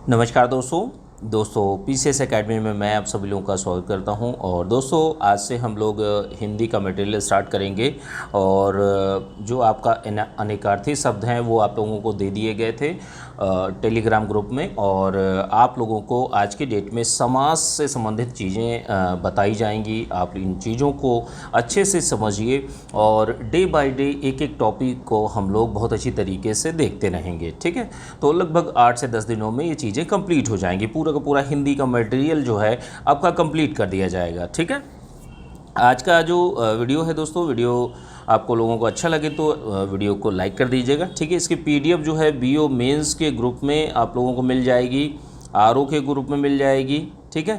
नमस्कार दोस्तों PCS academy में मैं आप सभी लोगों का स्वागत करता हूं। और दोस्तों आज से हम लोग हिंदी का मटेरियल स्टार्ट करेंगे। और जो आपका अनेकार्थी शब्द हैं वो आप लोगों को दे दिए गए थे टेलीग्राम ग्रुप में। और आप लोगों को आज की डेट में समास से संबंधित चीज़ें बताई जाएंगी। आप इन चीज़ों को अच्छे से समझिए और डे बाय डे एक एक टॉपिक को हम लोग बहुत अच्छी तरीके से देखते रहेंगे, ठीक है। तो लगभग 8 से 10 दिनों में ये चीज़ें कंप्लीट हो जाएंगी। पूरा का पूरा हिंदी का मटेरियल जो है आपका कंप्लीट कर दिया जाएगा, ठीक है। आज का जो वीडियो है दोस्तों, वीडियो आपको लोगों को अच्छा लगे तो वीडियो को लाइक कर दीजिएगा, ठीक है। इसकी पीडीएफ जो है बीओ मेंस के ग्रुप में आप लोगों को मिल जाएगी, आरओ के ग्रुप में मिल जाएगी, ठीक है।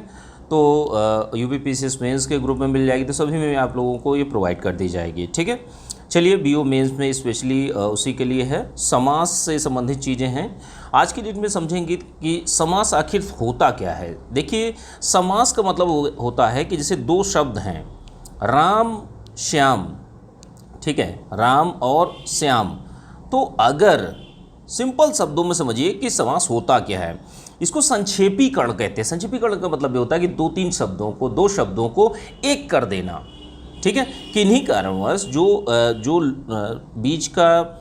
तो यूपीपीसीएस मेंस के ग्रुप में मिल जाएगी, तो सभी में आप लोगों को ये प्रोवाइड कर दी जाएगी, ठीक है। चलिए बीओ मेंस में स्पेशली उसी के लिए है, समास से संबंधित चीज़ें हैं। आज की डेट में समझेंगे कि समास आखिर होता क्या है। देखिए, समास का मतलब होता है कि जैसे दो शब्द हैं, राम श्याम, ठीक है, राम और श्याम। तो अगर सिंपल शब्दों में समझिए कि समास होता क्या है। इसको संक्षेपीकरण कहते हैं। संक्षेपीकरण का मतलब ये होता है कि दो शब्दों को एक कर देना, ठीक है। किन्हीं कारणवश जो बीच का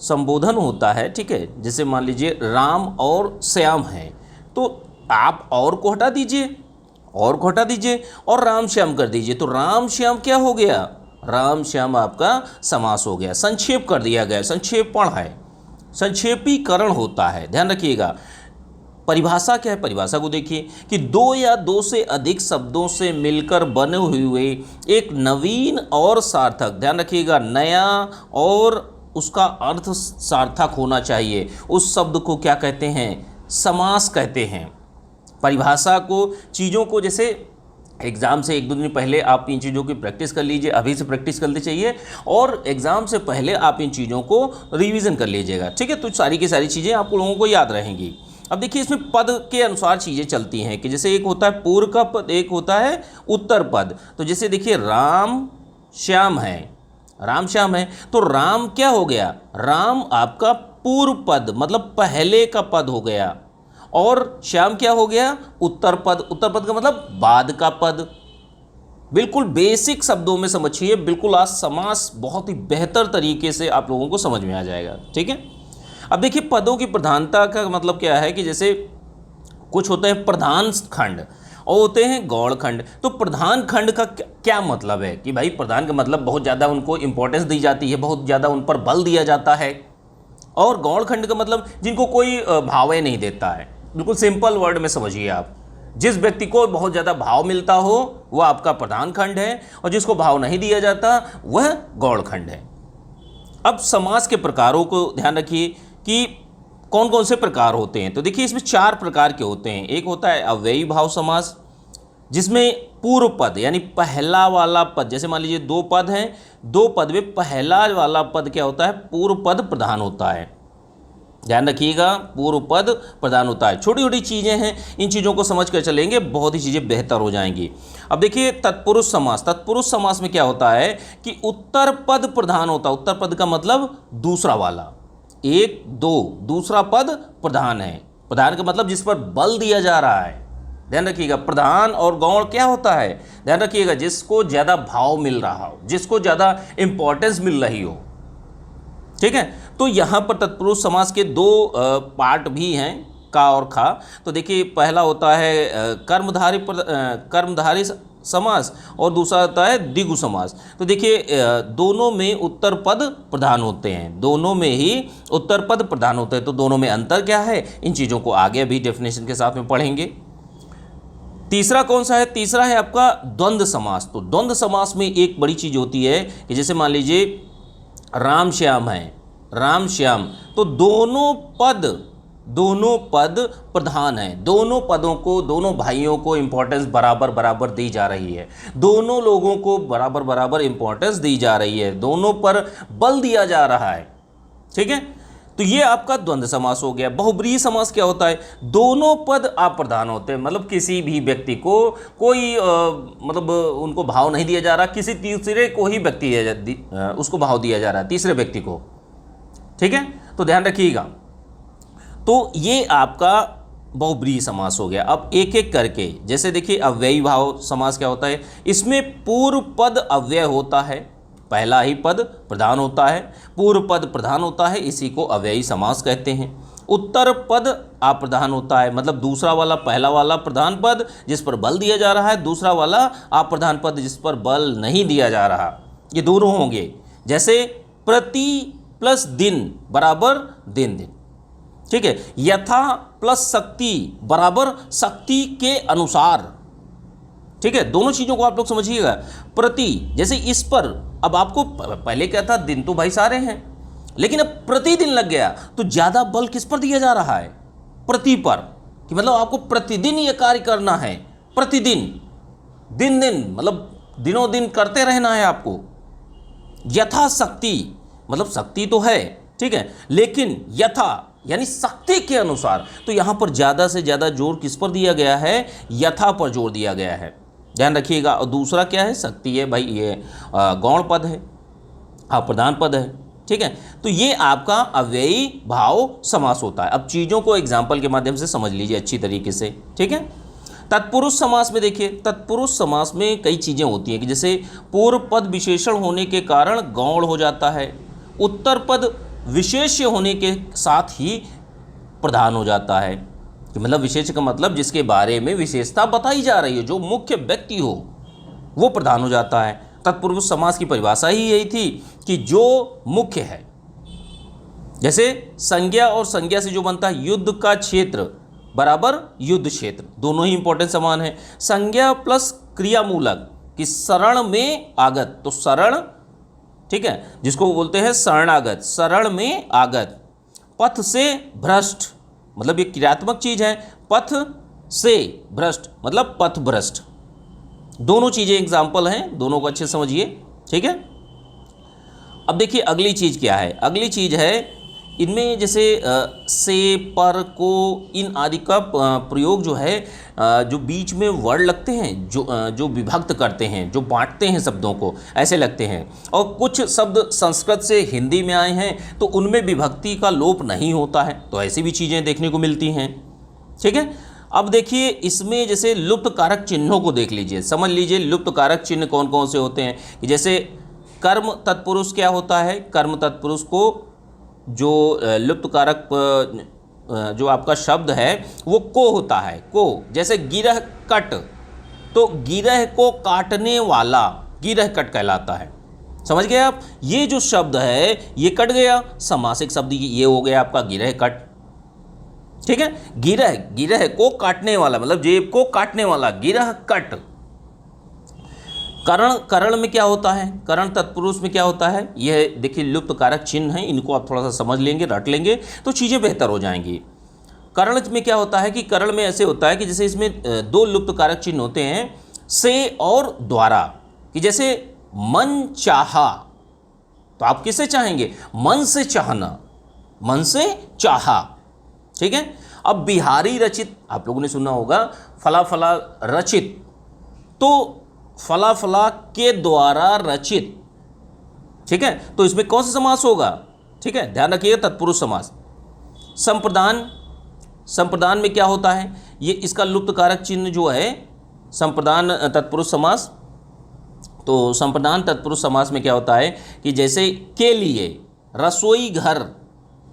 संबोधन होता है, ठीक है, जैसे मान लीजिए राम और श्याम है, तो आप और को हटा दीजिए और राम श्याम कर दीजिए, तो राम श्याम क्या हो गया, राम श्याम आपका समास हो गया। संक्षेप कर दिया गया, संक्षेपण है, संक्षेपीकरण होता है, ध्यान रखिएगा। परिभाषा क्या है, परिभाषा को देखिए कि दो या दो से अधिक शब्दों से मिलकर बने हुए एक नवीन और सार्थक, ध्यान रखिएगा, नया और उसका अर्थ सार्थक होना चाहिए, उस शब्द को क्या कहते हैं, समास कहते हैं। परिभाषा को, चीज़ों को, जैसे एग्ज़ाम से एक दो दिन पहले आप इन चीज़ों की प्रैक्टिस कर लीजिए, अभी से प्रैक्टिस करनी चाहिए, और एग्ज़ाम से पहले आप इन चीज़ों को रिवीजन कर लीजिएगा, ठीक है। तो सारी की सारी चीज़ें आप लोगों को याद रहेंगी। अब देखिए, इसमें पद के अनुसार चीज़ें चलती हैं कि जैसे एक होता है पूर्व का पद, एक होता है उत्तर पद। तो जैसे देखिए राम श्याम है, राम श्याम है, तो राम क्या हो गया, राम आपका पूर्व पद मतलब पहले का पद हो गया, और श्याम क्या हो गया, उत्तर पद। उत्तर पद का मतलब बाद का पद। बिल्कुल बेसिक शब्दों में समझिए, बिल्कुल आज समास बहुत ही बेहतर तरीके से आप लोगों को समझ में आ जाएगा, ठीक है। अब देखिए, पदों की प्रधानता का मतलब क्या है कि जैसे कुछ होते हैं प्रधान खंड और होते हैं गौड़ खंड। तो प्रधान खंड का क्या मतलब है कि भाई प्रधान का मतलब बहुत ज़्यादा उनको इंपॉर्टेंस दी जाती है, बहुत ज़्यादा उन पर बल दिया जाता है। और गौड़ खंड का मतलब जिनको कोई भाव ही नहीं देता है। बिल्कुल सिंपल वर्ड में समझिए आप, जिस व्यक्ति को बहुत ज़्यादा भाव मिलता हो वह आपका प्रधान खंड है, और जिसको भाव नहीं दिया जाता वह गौड़ खंड है। अब समास के प्रकारों को ध्यान रखिए कि कौन कौन से प्रकार होते हैं। तो देखिए, इसमें 4 प्रकार के होते हैं। एक होता है अव्ययी भाव समास, जिसमें पूर्व पद यानी पहला वाला पद, जैसे मान लीजिए 2 पद हैं, 2 पद में पहला वाला पद क्या होता है, पूर्व पद प्रधान होता है। ध्यान रखिएगा, पूर्व पद प्रधान होता है। छोटी छोटी चीज़ें हैं, इन चीज़ों को समझ कर चलेंगे, बहुत ही चीज़ें बेहतर हो जाएंगी। अब देखिए तत्पुरुष समास। तत्पुरुष समास में क्या होता है कि उत्तर पद प्रधान होता है। उत्तर पद का मतलब दूसरा वाला, 1 2 दूसरा पद प्रधान है। प्रधान का मतलब जिस पर बल दिया जा रहा है। ध्यान रखिएगा, प्रधान और गौण क्या होता है, ध्यान रखिएगा, जिसको ज़्यादा भाव मिल रहा हो, जिसको ज़्यादा इंपॉर्टेंस मिल रही हो, ठीक है। तो यहाँ पर तत्पुरुष समास के 2 पार्ट भी हैं, का और खा। तो देखिए, पहला होता है कर्मधारी समास और दूसरा होता है द्विगु समास। तो देखिए, दोनों में उत्तर पद प्रधान होते हैं, दोनों में ही उत्तर पद प्रधान होते हैं। तो दोनों में अंतर क्या है, इन चीज़ों को आगे भी डेफिनेशन के साथ में पढ़ेंगे। तीसरा कौन सा है, तीसरा है आपका द्वंद्व समास। तो द्वंद्व समास में एक बड़ी चीज़ होती है कि जैसे मान लीजिए राम श्याम है, राम श्याम, तो दोनों पद प्रधान हैं। दोनों पदों को, दोनों भाइयों को इंपॉर्टेंस बराबर बराबर दी जा रही है, दोनों लोगों को बराबर बराबर इंपॉर्टेंस दी जा रही है, दोनों पर बल दिया जा रहा है, ठीक है। तो ये आपका द्वंद्व समास हो गया। बहुब्रीहि समास क्या होता है, दोनों पद अप्रधान होते हैं, मतलब किसी भी व्यक्ति को कोई मतलब उनको भाव नहीं दिया जा रहा, किसी तीसरे को ही व्यक्ति उसको भाव दिया जा रहा है, तीसरे व्यक्ति को, ठीक है। तो ध्यान रखिएगा। तो ये आपका बहुब्रीहि समास हो गया। अब एक एक करके, जैसे देखिए अव्ययी भाव समास क्या होता है, इसमें पूर्व पद अव्यय होता है, पहला ही पद प्रधान होता है, पूर्व पद प्रधान होता है, इसी को अव्ययी समास कहते हैं। उत्तर पद अप्रधान होता है, मतलब दूसरा वाला पहला वाला प्रधान पद जिस पर बल दिया जा रहा है, दूसरा वाला अप्रधान पद जिस पर बल नहीं दिया जा रहा, ये दोनों होंगे। जैसे प्रति प्लस दिन बराबर दिन दिन, ठीक है। यथा प्लस शक्ति बराबर शक्ति के अनुसार, ठीक है। दोनों चीज़ों को आप लोग समझिएगा। प्रति, जैसे इस पर, अब आपको पहले क्या था, दिन तो भाई सारे हैं, लेकिन अब प्रतिदिन लग गया तो ज़्यादा बल किस पर दिया जा रहा है, प्रति पर, कि मतलब आपको प्रतिदिन ये कार्य करना है, प्रतिदिन, दिन दिन, मतलब दिनों दिन करते रहना है आपको। यथाशक्ति, मतलब शक्ति तो है, ठीक है, लेकिन यथा यानी शक्ति के अनुसार, तो यहाँ पर ज़्यादा से ज़्यादा जोर किस पर दिया गया है, यथा पर जोर दिया गया है, ध्यान रखिएगा। और दूसरा क्या है, शक्ति है भाई, ये गौण पद है, अप्रधान पद है, ठीक है। तो ये आपका अव्ययी भाव समास होता है। अब चीज़ों को एग्जाम्पल के माध्यम से समझ लीजिए अच्छी तरीके से, ठीक है। तत्पुरुष समास में देखिए, तत्पुरुष समास में कई चीज़ें होती हैं कि जैसे पूर्व पद विशेषण होने के कारण गौण हो जाता है, उत्तर पद विशेष्य होने के साथ ही प्रधान हो जाता है, कि मतलब विशेष्य का मतलब जिसके बारे में विशेषता बताई जा रही है, जो मुख्य व्यक्ति हो वो प्रधान हो जाता है। तत्पुरुष समास की परिभाषा ही यही थी कि जो मुख्य है, जैसे संज्ञा और संज्ञा से जो बनता है, युद्ध का क्षेत्र बराबर युद्ध क्षेत्र, दोनों ही इंपॉर्टेंट समान है। संज्ञा प्लस क्रियामूलक, कि शरण में आगत, तो शरण, ठीक है, जिसको बोलते हैं शरणागत, शरण में आगत। पथ से भ्रष्ट, मतलब ये क्रियात्मक चीज है, पथ से भ्रष्ट मतलब पथ भ्रष्ट। दोनों चीजें एग्जाम्पल हैं, दोनों को अच्छे समझिए, ठीक है। अब देखिए अगली चीज क्या है, अगली चीज है इनमें जैसे से, पर, को, इन आदि का प्रयोग जो है, जो बीच में वर्ड लगते हैं, जो विभक्त करते हैं, जो बांटते हैं शब्दों को, ऐसे लगते हैं। और कुछ शब्द संस्कृत से हिंदी में आए हैं तो उनमें विभक्ति का लोप नहीं होता है, तो ऐसी भी चीज़ें देखने को मिलती हैं, ठीक है। अब देखिए इसमें जैसे लुप्त कारक चिन्हों को देख लीजिए, समझ लीजिए लुप्त कारक चिन्ह कौन कौन से होते हैं। कि जैसे कर्म तत्पुरुष क्या होता है, कर्म तत्पुरुष को जो लुप्त कारक जो आपका शब्द है वो को होता है, को। जैसे गिरह कट, तो गिरह को काटने वाला गिरह कट कहलाता है, समझ गए आप। ये जो शब्द है ये कट गया, समासिक शब्द ये हो गया आपका गिरह कट, ठीक है। गिरह, गिरह को काटने वाला मतलब जेब को काटने वाला, गिरह कट। करण, करण में क्या होता है, करण तत्पुरुष में क्या होता है, यह देखिए लुप्त कारक चिन्ह है, इनको आप थोड़ा सा समझ लेंगे, रट लेंगे तो चीज़ें बेहतर हो जाएंगी। करण में क्या होता है कि करण में ऐसे होता है कि जैसे इसमें दो लुप्त कारक चिन्ह होते हैं, से और द्वारा। कि जैसे मन चाहा, तो आप किसे चाहेंगे, मन से चाहना, मन से चाहा, ठीक है। अब बिहारी रचित, आप लोगों ने सुना होगा, फला फला रचित, तो फला फला के द्वारा रचित, ठीक है। तो इसमें कौन सा समास होगा, ठीक है, ध्यान रखिएगा, तत्पुरुष समास। संप्रदान, संप्रदान में क्या होता है, ये इसका लुप्त कारक चिन्ह जो है संप्रदान तत्पुरुष समास। तो संप्रदान तत्पुरुष समास में क्या होता है कि जैसे के लिए, रसोई घर,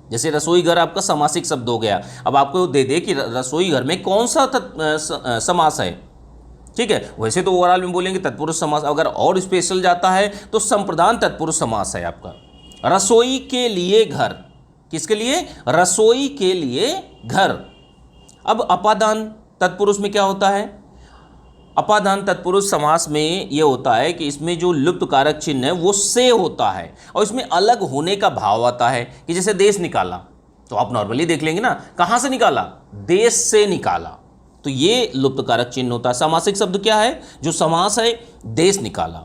जैसे रसोई घर आपका समासिक शब्द हो गया। अब आपको दे दे कि रसोई घर में कौन सा समास है, ठीक है। वैसे तो ओवरऑल में बोलेंगे तत्पुरुष समास, अगर और स्पेशल जाता है तो संप्रदान तत्पुरुष समास है आपका। रसोई के लिए घर, किसके लिए, रसोई के लिए घर। अब अपादान तत्पुरुष में क्या होता है, अपादान तत्पुरुष समास में ये होता है कि इसमें जो लुप्त कारक चिन्ह है वो से होता है, और इसमें अलग होने का भाव आता है। कि जैसे देश निकाला, तो आप नॉर्मली देख लेंगे ना, कहाँ से निकाला, देश से निकाला, तो ये लुप्त कारक चिन्ह होता है। समासिक शब्द क्या है, जो समास है, देश निकाला,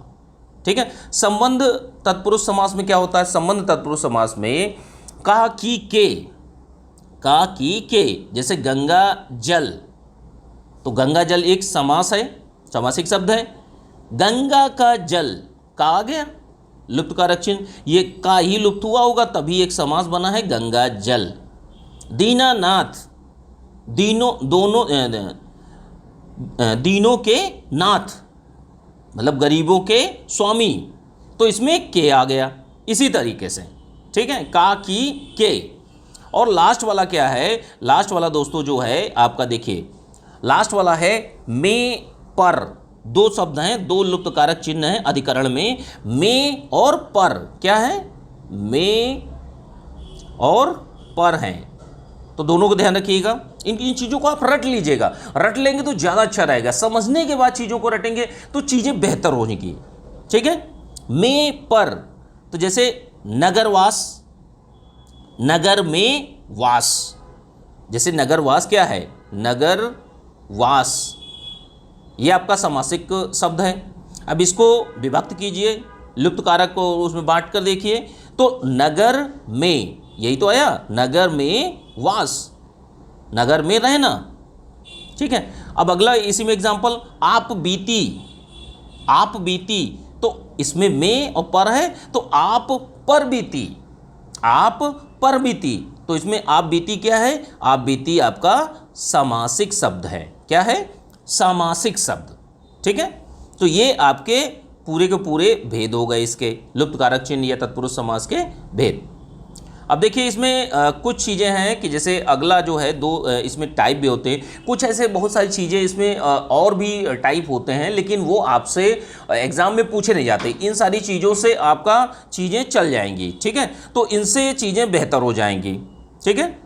ठीक है। संबंध तत्पुरुष समास में क्या होता है, संबंध तत्पुरुष समास में का की के, का की के, जैसे गंगा जल, तो गंगा जल एक समास है, समासिक शब्द है। गंगा का जल, का आ गया लुप्त कारक चिन्ह, ये का ही लुप्त हुआ होगा तभी एक समास बना है, गंगा जल। दीनानाथ, दीनों दोनों दीनों के नाथ, मतलब गरीबों के स्वामी, तो इसमें के आ गया इसी तरीके से, ठीक है, का की के। और लास्ट वाला क्या है, लास्ट वाला दोस्तों जो है आपका देखिए, लास्ट वाला है में पर। दो शब्द हैं, दो लुप्त कारक चिन्ह हैं अधिकरण में और पर। क्या है, में और पर हैं, तो दोनों को ध्यान रखिएगा। इन चीज़ों को आप रट लीजिएगा, रट लेंगे तो ज़्यादा अच्छा रहेगा, समझने के बाद चीज़ों को रटेंगे तो चीज़ें बेहतर होंगी, ठीक है। में पर, तो जैसे नगरवास, नगर में वास, जैसे नगरवास क्या है, नगरवास, ये आपका समासिक शब्द है। अब इसको विभक्त कीजिए, लुप्त कारक को उसमें बांट कर देखिए, तो नगर में, यही तो आया, नगर में वास, नगर में रहना, ठीक है। अब अगला इसी में एग्जांपल, आप बीती, आप बीती, तो इसमें में और पर है, तो आप पर बीती, आप पर बीती, तो इसमें आप बीती क्या है, आप बीती आपका समासिक शब्द है। क्या है, सामासिक शब्द, ठीक है। तो ये आपके पूरे के पूरे भेद हो गए इसके, लुप्त कारक चिन्ह या तत्पुरुष समास के भेद। अब देखिए इसमें कुछ चीज़ें हैं कि जैसे अगला जो है दो इसमें टाइप भी होते हैं, कुछ ऐसे बहुत सारी चीज़ें इसमें और भी टाइप होते हैं, लेकिन वो आपसे एग्ज़ाम में पूछे नहीं जाते। इन सारी चीज़ों से आपका चीज़ें चल जाएंगी, ठीक है, तो इनसे चीज़ें बेहतर हो जाएंगी, ठीक है।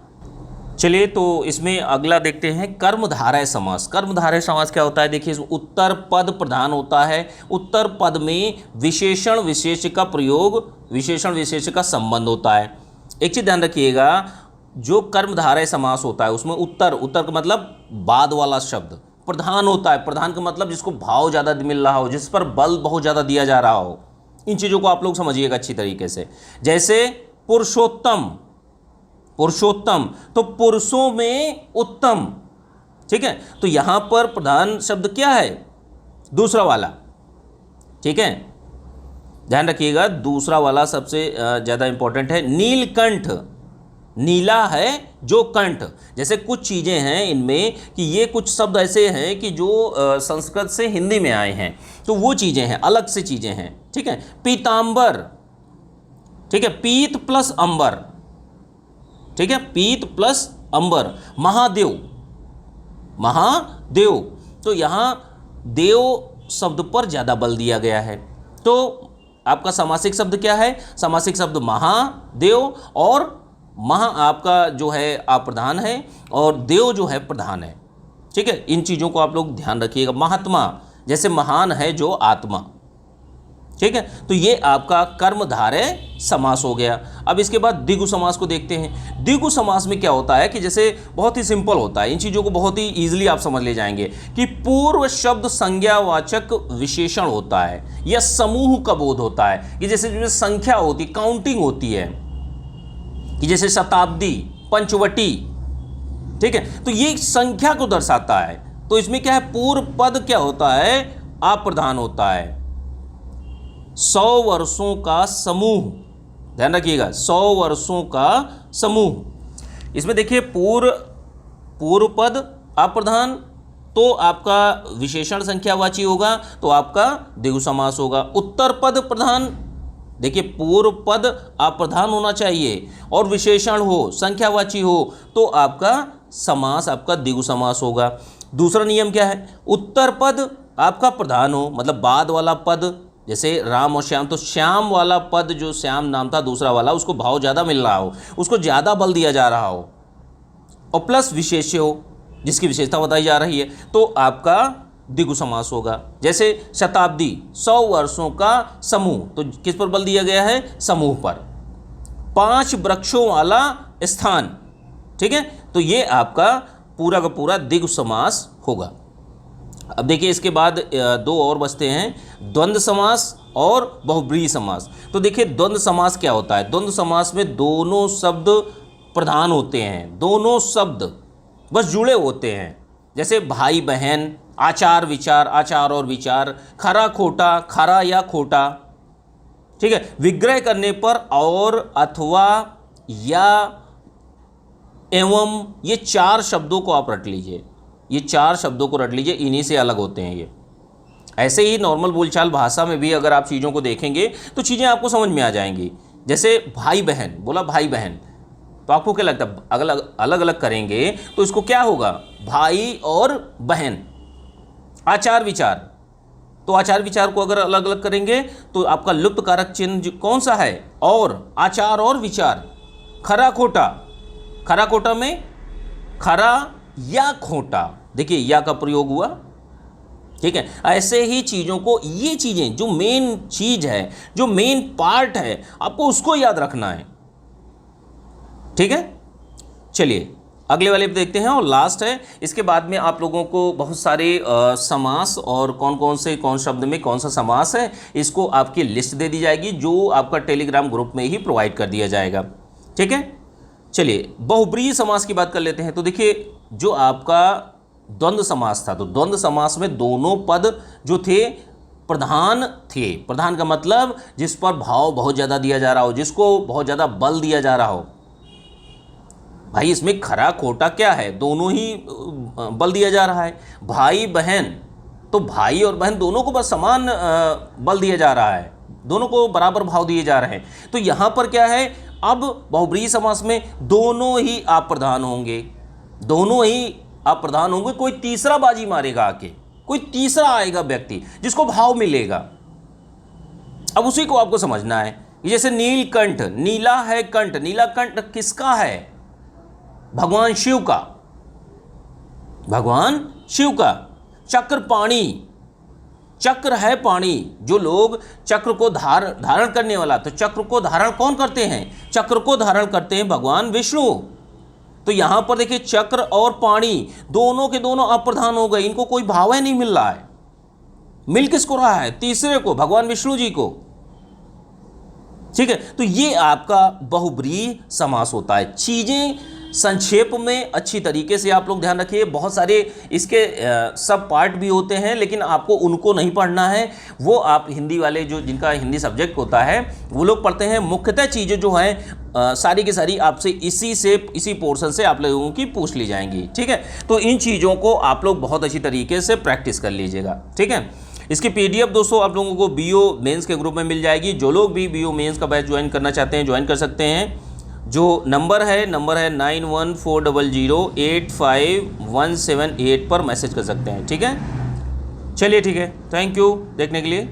चलिए तो इसमें अगला देखते हैं कर्मधारय समास। कर्मधारय समास क्या होता है, देखिए इसमें उत्तर पद प्रधान होता है, उत्तर पद में विशेषण विशेष का प्रयोग, विशेषण विशेष का संबंध होता है। एक चीज़ ध्यान रखिएगा, जो कर्मधारय समास होता है उसमें उत्तर, उत्तर का मतलब बाद वाला शब्द प्रधान होता है। प्रधान का मतलब जिसको भाव ज़्यादा मिल रहा हो, जिस पर बल बहुत ज़्यादा दिया जा रहा हो। इन चीज़ों को आप लोग समझिएगा अच्छी तरीके से। जैसे पुरुषोत्तम, पुरुषोत्तम तो पुरुषों में उत्तम, ठीक है, तो यहां पर प्रधान शब्द क्या है, दूसरा वाला, ठीक है, ध्यान रखिएगा दूसरा वाला सबसे ज़्यादा इंपॉर्टेंट है। नीलकंठ, नीला है जो कंठ, जैसे कुछ चीज़ें हैं इनमें कि ये कुछ शब्द ऐसे हैं कि जो संस्कृत से हिंदी में आए हैं, तो वो चीज़ें हैं, अलग से चीज़ें हैं, ठीक है। पीतांबर, ठीक है, पीत प्लस अंबर, ठीक है, पीत प्लस अंबर। महादेव, महादेव, तो यहाँ देव शब्द पर ज़्यादा बल दिया गया है। तो आपका समासिक शब्द क्या है, समासिक शब्द महादेव, और महा आपका जो है अप्रधान है और देव जो है प्रधान है, ठीक है। इन चीज़ों को आप लोग ध्यान रखिएगा। महात्मा, जैसे महान है जो आत्मा, ठीक है, तो ये आपका कर्मधारय समास हो गया। अब इसके बाद द्विगु समास को देखते हैं। द्विगु समास में क्या होता है कि जैसे बहुत ही सिंपल होता है, इन चीज़ों को बहुत ही ईजिली आप समझ ले जाएंगे कि पूर्व शब्द संज्ञावाचक विशेषण होता है या समूह का बोध होता है, कि जैसे जिसमें संख्या होती, काउंटिंग होती है, कि जैसे शताब्दी, पंचवटी, ठीक है, तो ये संख्या को दर्शाता है। तो इसमें क्या है, पूर्व पद क्या होता है, अप्रधान होता है। 100 वर्षों का समूह, ध्यान रखिएगा, 100 वर्षों का समूह। इसमें देखिए पूर्व पद अप्रधान, तो आपका विशेषण संख्यावाची होगा, तो आपका द्विगु समास होगा। उत्तर पद प्रधान, देखिए पूर्व पद अप्रधान होना चाहिए और विशेषण हो, संख्यावाची हो, तो आपका समास आपका द्विगु समास होगा। दूसरा नियम क्या है, उत्तर पद आपका प्रधान हो, मतलब बाद वाला पद, जैसे राम और श्याम, तो श्याम वाला पद जो श्याम नाम था दूसरा वाला, उसको भाव ज़्यादा मिल रहा हो, उसको ज़्यादा बल दिया जा रहा हो, और प्लस विशेष्य हो जिसकी विशेषता बताई जा रही है, तो आपका द्विगु समास होगा। जैसे शताब्दी, 100 वर्षों का समूह, तो किस पर बल दिया गया है, समूह पर। 5 वृक्षों वाला स्थान, ठीक है, तो ये आपका पूरा का पूरा द्विगु समास होगा। अब देखिए इसके बाद दो और बचते हैं, द्वंद्व समास और बहुब्रीहि समास। तो देखिए द्वंद्व समास क्या होता है, द्वंद्व समास में दोनों शब्द प्रधान होते हैं, दोनों शब्द बस जुड़े होते हैं। जैसे भाई बहन, आचार विचार, आचार और विचार, खरा खोटा, खरा या खोटा, ठीक है। विग्रह करने पर और, अथवा, या, एवं, ये 4 शब्दों को आप रट लीजिए, ये 4 शब्दों को रट लीजिए, इन्हीं से अलग होते हैं ये। ऐसे ही नॉर्मल बोलचाल भाषा में भी अगर आप चीज़ों को देखेंगे तो चीज़ें आपको समझ में आ जाएंगी। जैसे भाई बहन, बोला भाई बहन, तो आपको क्या लगता है अलग अलग करेंगे तो इसको क्या होगा, भाई और बहन। आचार विचार, तो आचार विचार को अगर अलग अलग करेंगे तो आपका लुप्त कारक चिन्ह कौन सा है, और आचार और विचार। खरा खोटा, खरा खोटा में खरा या खोटा, देखिए या का प्रयोग हुआ, ठीक है। ऐसे ही चीज़ों को, ये चीज़ें जो मेन चीज़ है, जो मेन पार्ट है, आपको उसको याद रखना है, ठीक है। चलिए अगले वाले पे देखते हैं और लास्ट है। इसके बाद में आप लोगों को बहुत सारे समास और कौन शब्द में कौन सा समास है, इसको आपकी लिस्ट दे दी जाएगी, जो आपका टेलीग्राम ग्रुप में ही प्रोवाइड कर दिया जाएगा, ठीक है। चलिए बहुब्रीहि समास की बात कर लेते हैं। तो देखिए जो आपका द्वंद्व समास था, तो द्वंद्व समास में दोनों पद जो थे प्रधान थे। प्रधान का मतलब जिस पर भाव बहुत ज़्यादा दिया जा रहा हो, जिसको बहुत ज़्यादा बल दिया जा रहा हो। भाई इसमें खरा खोटा क्या है, दोनों ही बल दिया जा रहा है। भाई बहन, तो भाई और बहन दोनों को बस समान बल दिया जा रहा है, दोनों को बराबर भाव दिए जा रहे हैं। तो यहाँ पर क्या है, अब बहुब्रीहि समास में दोनों ही आप प्रधान होंगे, दोनों ही आप प्रधान होंगे। कोई तीसरा बाजी मारेगा आके, कोई तीसरा आएगा व्यक्ति जिसको भाव मिलेगा। अब उसी को आपको समझना है। जैसे नीलकंठ, नीला है कंठ, नीला कंठ किसका है, भगवान शिव का, भगवान शिव का। चक्र पाणी, चक्र है पाणी, जो लोग चक्र को धारण करने वाला, तो चक्र को धारण कौन करते हैं, चक्र को धारण करते हैं भगवान विष्णु। तो यहां पर देखिए चक्र और पाणी दोनों के दोनों अप्रधान हो गए, इनको कोई भाव ही नहीं मिल रहा है। मिल किसको रहा है, तीसरे को, भगवान विष्णु जी को, ठीक है। तो ये आपका बहुब्रीहि समास होता है। चीजें संक्षेप में अच्छी तरीके से आप लोग ध्यान रखिए। बहुत सारे इसके सब पार्ट भी होते हैं, लेकिन आपको उनको नहीं पढ़ना है, वो आप हिंदी वाले जो जिनका हिंदी सब्जेक्ट होता है वो लोग पढ़ते हैं। मुख्यतः चीज़ें जो हैं सारी की सारी आपसे इसी पोर्शन से आप लोगों की पूछ ली जाएंगी, ठीक है। तो इन चीज़ों को आप लोग बहुत अच्छी तरीके से प्रैक्टिस कर लीजिएगा, ठीक है। इसकी PDF दोस्तों आप लोगों को BO मेंस के ग्रुप में मिल जाएगी। जो लोग भी BO मेंस का बैच ज्वाइन करना चाहते हैं ज्वाइन कर सकते हैं। जो नंबर है 9140085178 पर मैसेज कर सकते हैं, ठीक है। चलिए ठीक है, थैंक यू देखने के लिए।